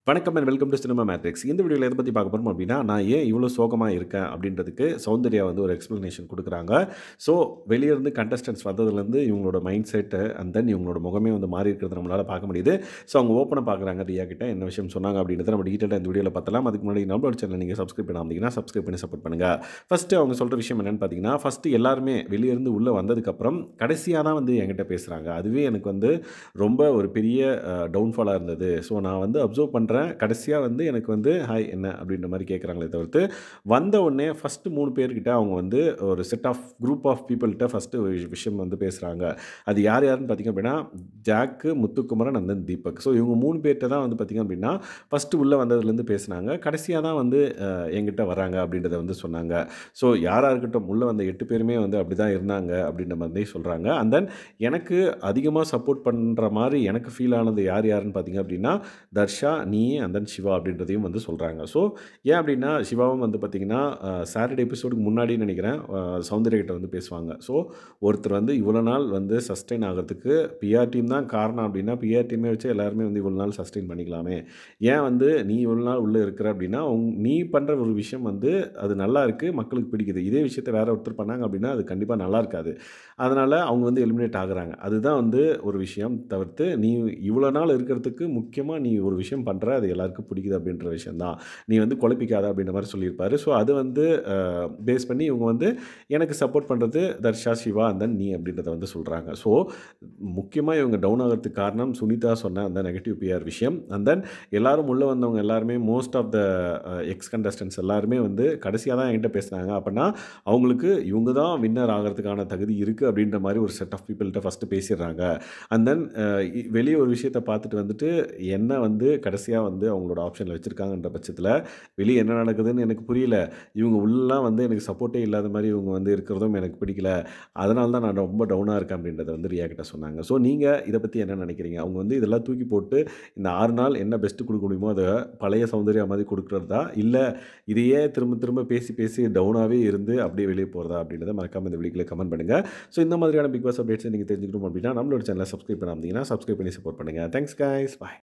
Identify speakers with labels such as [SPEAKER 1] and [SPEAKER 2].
[SPEAKER 1] வணக்கம் and welcome to cinema matrix. இந்த வீடியோல எத பத்தி பார்க்க போறோம் அப்டின்னா, நான் ஏன் இவ்ளோ சோகமா இருக்கேன் அப்டின்றதுக்கு சௌந்தர்யா வந்து ஒரு எக்ஸ்ப்ளனேஷன் குடுக்குறாங்க. ஸோ வெளிய இருந்து கண்டஸ்டன்ட்ஸ் வந்ததுலருந்து இவங்களோட மைண்ட் செட் அண்ட் தென் இவங்களோட முகமே வந்து மாறி இருக்கிறத நம்மளால பார்க்க முடியுது. ஸோ அவங்க ஓப்பனா பார்க்குறாங்க ரியா கிட்ட என்ன விஷயம் சொன்னாங்க அப்டின்றத நம்ம டீட்டெயிலா இந்த வீடியோல பார்த்தலாம். அதுக்கு முன்னாடி நம்மளோட சேனல நீங்க சப்ஸ்கிரைப் பண்ணாம இருந்தீங்கன்னா, சப்ஸ்கிரைப் பண்ணி சப்போர்ட் பண்ணுங்க. ஃபர்ஸ்ட்டு அவங்க சொல்ற விஷயம் என்னன்னு பார்த்தீங்கன்னா, ஃபர்ஸ்ட்டு எல்லாருமே வெளிய இருந்து உள்ள வந்ததுக்கப்புறம் கடைசியா தான் வந்து என்கிட்ட பேசுறாங்க. அதுவே எனக்கு வந்து ரொம்ப ஒரு பெரிய டவுன்ஃபாலா இருந்தது. ஸோ நான் வந்து அப்சர்வ் பண்றேன். கடைசியா வந்து எனக்கு வந்து ஹாய் என்ன அப்படின்ற மாரி கேட்குறாங்களே தவிர்த்து, வந்த உடனே ஃபர்ஸ்ட்டு 3 பேர்கிட்ட அவங்க வந்து ஒரு செட் ஆஃப் குரூப் ஆஃப் பீப்பிள்ட்ட ஃபர்ஸ்ட்டு விஷயம் வந்து பேசுறாங்க. அது யார் யாருன்னு பார்த்தீங்க அப்படின்னா, Jack, Muthukumaran and then Deepak. So இவங்க 3 பேர்ட்ட தான் வந்து பார்த்தீங்க அப்படின்னா, ஃபர்ஸ்ட்டு உள்ள வந்ததுலேருந்து பேசுனாங்க. கடைசியா தான் வந்து என்கிட்ட வராங்க அப்படின்றத வந்து சொன்னாங்க. ஸோ யாரா இருக்கட்டும், உள்ள வந்த 8 பேருமே வந்து அப்படிதான் இருந்தாங்க அப்படின்ற மாதிரி சொல்றாங்க. அண்ட் தென் எனக்கு அதிகமா சப்போர்ட் பண்ற மாரி எனக்கு ஃபீல் ஆனது யார் யாருன்னு பார்த்தீங்க அப்படின்னா, தர்ஷா, நீ அண்ட் தென் சிவா அப்படின்றதையும் வந்து சொல்றாங்க. ஸோ ஏன் அப்படின்னா, சிவாவும் வந்து பார்த்தீங்கன்னா, சாட்டர்டே எபிசோடுக்கு முன்னாடின்னு நெனைக்கிறேன், சௌந்தர்யா கிட்ட வந்து பேசுவாங்க. ஸோ ஒருத்தர் வந்து இவ்வளோ நாள் வந்து சஸ்டெயின் ஆகுறதுக்கு பிஆர் டீம் தான் காரணம் அப்படின்னா, பிஆர் டீமே வச்சு எல்லாருமே வந்து இவ்வளோ நாள் சஸ்டெயின் பண்ணிக்கலாமே. ஏன் வந்து நீ இவ்வளோ நாள் உள்ள இருக்கிற அப்படின்னா, நீ பண்ற ஒரு விஷயம் வந்து அது நல்லா இருக்கு, மக்களுக்கு பிடிக்குது. இதே விஷயத்த வேற ஒருத்தர் பண்ணாங்க அப்படின்னா, அது கண்டிப்பா நல்லா இருக்காது. அதனால அவங்க வந்து எலிமினேட் ஆகுறாங்க. அதுதான் வந்து ஒரு விஷயம். தவிர்த்து நீ இவ்வளோ நாள் இருக்கிறதுக்கு முக்கியமா நீ ஒரு விஷயம் பண்ற, அது எல்லாருக்கும் பிடிக்குது அப்படின்ற விஷயம் தான். நீ வந்து குழப்பிக்காத அப்படின்ற மாரி சொல்லியிருப்பாரு. ஸோ அது வந்து பேஸ் பண்ணி இவங்க வந்து எனக்கு சப்போர்ட் பண்றது தர்ஷா, சிவா அண்ட் தென் நீ அப்படின்றத வந்து சொல்றாங்க. ஸோ முக்கியமா இவங்க டவுன் ஆகுறதுக்கு காரணம் சுனிதா சொன்ன அந்த நெகட்டிவ் பிஆர் விஷயம். அண்ட் தென் எல்லாரும் உள்ள வந்தவங்க எல்லாருமே most of the ex contestants எல்லாருமே வந்து கடைசியா தான் என்கிட்ட பேசினாங்க. அப்பன்னா அவங்களுக்கு இவங்க தான் வின்னர் ஆகுறதுக்கான தகுதி இருக்கு அப்படின்ற மாரி ஒரு செட் ஆஃப் பீப்பிள்ட்ட ஃபர்ஸ்ட்டு பேசிடுறாங்க. அண்ட் தென் வெளிய ஒரு விஷயத்த பார்த்துட்டு வந்துட்டு என்ன வந்து கடைசியா வந்து அவங்களோட ஆப்ஷன்ல வச்சிருக்காங்கன்ற பட்சத்தில, வெளிய என்ன நடக்குதுன்னு எனக்கு புரியல. இவங்க உள்ளலாம் வந்து எனக்கு சப்போர்ட்டே இல்லாத மாரி இவங்க வந்து இருக்கிறதும் எனக்கு பிடிக்கல. அதனால தான் நான் ரொம்ப டவுனா இருக்கேன் அப்படின்றத வந்து ரியா கிட்ட சொன்னாங்க. ஸோ நீங்க இத பத்தி என்ன நினைக்கிறீங்க? அவங்க வந்து இதெல்லாம் தூக்கி போட்டு இந்த 6 நாள் என்ன பெஸ்ட் குடுக்க முடியுமோ, அத பழைய சௌந்தர்யா மாரி குடுக்குறதா? இல்ல இதையே திரும்ப திரும்ப பேசி பேசி டவுனாவே இருந்து அப்படியே வெளிய போறதா? அப்படின்றத மறக்காம இந்த வீடியோக்குள்ள கமெண்ட் பண்ணுங்க. ஸோ இந்த மாதிரியான பிக் பாஸ் அப்டேட்ஸை நீங்க தெரிஞ்சுக்கணும் அப்படின்னா, நம்மளோட சேனலை சப்ஸ்கிரைப் பண்ணாம இருந்தீங்கன்னா, சப்ஸ்கிரைப் பண்ணி சப்போர்ட் பண்ணுங்க. Thanks guys. பாய்.